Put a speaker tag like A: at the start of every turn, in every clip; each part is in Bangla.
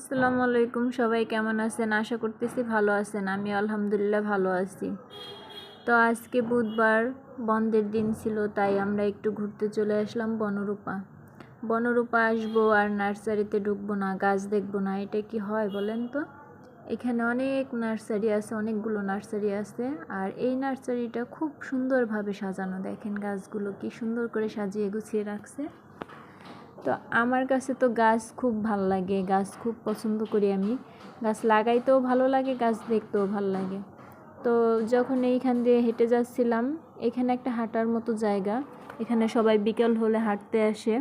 A: আসসালামু আলাইকুম, সবাই কেমন আছেন? আশা করতেছি ভালো আছেন। আমি আলহামদুলিল্লাহ ভালো আছি। তো আজকে বুধবার, বন্ধের দিন ছিল, তাই আমরা একটু ঘুরতে চলে আসলাম বনরূপা। বনরূপা আসবো আর নার্সারিতে ঢুকবো না, গাছ দেখবো না, এটা কি হয় বলেন তো? এখানে অনেক নার্সারি আছে, অনেকগুলো নার্সারি আছে। আর এই নার্সারিটা খুব সুন্দরভাবে সাজানো, দেখেন গাছগুলো কি সুন্দর করে সাজিয়ে গুছিয়ে রাখছে। তো আমার কাছে তো গাছ খুব ভালো লাগে, গাছ খুব পছন্দ করি আমি। গাছ লাগাইতেও ভালো লাগে, গাছ দেখতেও ভালো লাগে। তো যখন এইখান দিয়ে হেঁটে যাচ্ছিলাম, এখানে একটা হাঁটার মতো জায়গা, এখানে সবাই বিকেল হলে হাঁটতে আসে।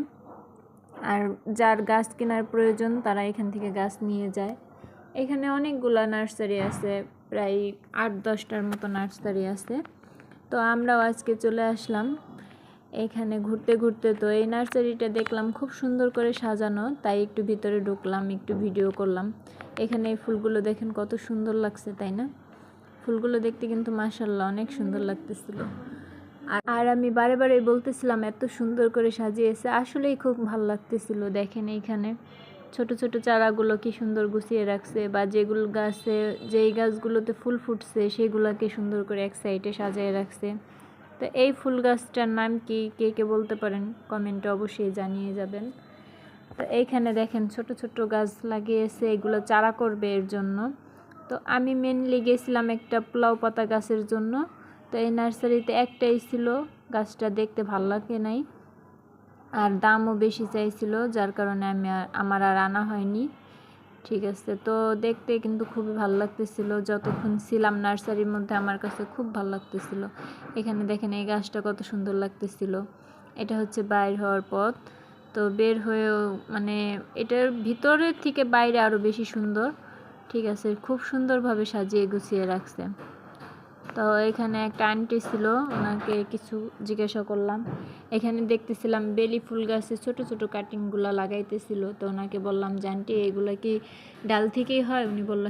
A: আর যার গাছ কেনার প্রয়োজন তারা এখান থেকে গাছ নিয়ে যায়। এখানে অনেকগুলা নার্সারি আছে, প্রায় 8-10টার মতো নার্সারি আছে। তো আমরাও আজকে চলে আসলাম এখানে ঘুরতে ঘুরতে। তো এই নার্সারিটা দেখলাম খুব সুন্দর করে সাজানো, তাই একটু ভিতরে ঢুকলাম, একটু ভিডিও করলাম। এখানে এই ফুলগুলো দেখেন কত সুন্দর লাগছে, তাই না? ফুলগুলো দেখতে কিন্তু মাশাআল্লাহ অনেক সুন্দর লাগতেছিল। আর আমি বারে বারে বলতেছিলাম এত সুন্দর করে সাজিয়েছে, আসলেই খুব ভালো লাগতেছিল। দেখেন এইখানে ছোট ছোট চারাগুলো কি সুন্দর গুছিয়ে রাখছে, বা যেগুলো গাছে, যেই গাছগুলোতে ফুল ফুটছে সেগুলোকে সুন্দর করে এক সাইডে সাজিয়ে রাখছে। তো এই ফুল গাছটার নাম কি, কে কে বলতে পারেন কমেন্টে অবশ্যই জানিয়ে যাবেন। তো এইখানে দেখেন ছোট ছোট গাছ লাগিয়েছে, এগুলো চারা করবে এর জন্য। তো আমি মেনলি গেছিলাম একটা পোলাও পাতা গাছের জন্য। তো এই নার্সারিতে একটাই ছিল, গাছটা দেখতে ভালো লাগে নাই, আর দামও বেশি চাইছিল, যার কারণে আমার আর আনা হয়নি। ঠিক আছে, তো দেখতে কিন্তু খুবই ভালো লাগতেছিল, যতক্ষণ ছিলাম নার্সারির মধ্যে আমার কাছে খুব ভালো লাগতেছিল। এখানে দেখেন এই গাছটা কত সুন্দর লাগতেছিল। এটা হচ্ছে বাইর হওয়ার পথ। তো বের হয়েও মানে এটার ভিতরের থেকে বাইরে আরও বেশি সুন্দর। ঠিক আছে, খুব সুন্দরভাবে সাজিয়ে গুছিয়ে রাখছে। তো এখানে একটা আন্টি ছিল, ওনাকে কিছু জিজ্ঞাসা করলাম। এখানে দেখতেছিলাম বেলি ফুল গাছে ছোট ছোট কাটিংগুলো লাগাইতেছিল। তো ওনাকে বললাম যে আন্টি এগুলো কি ডাল থেকেই হয়? উনি বললো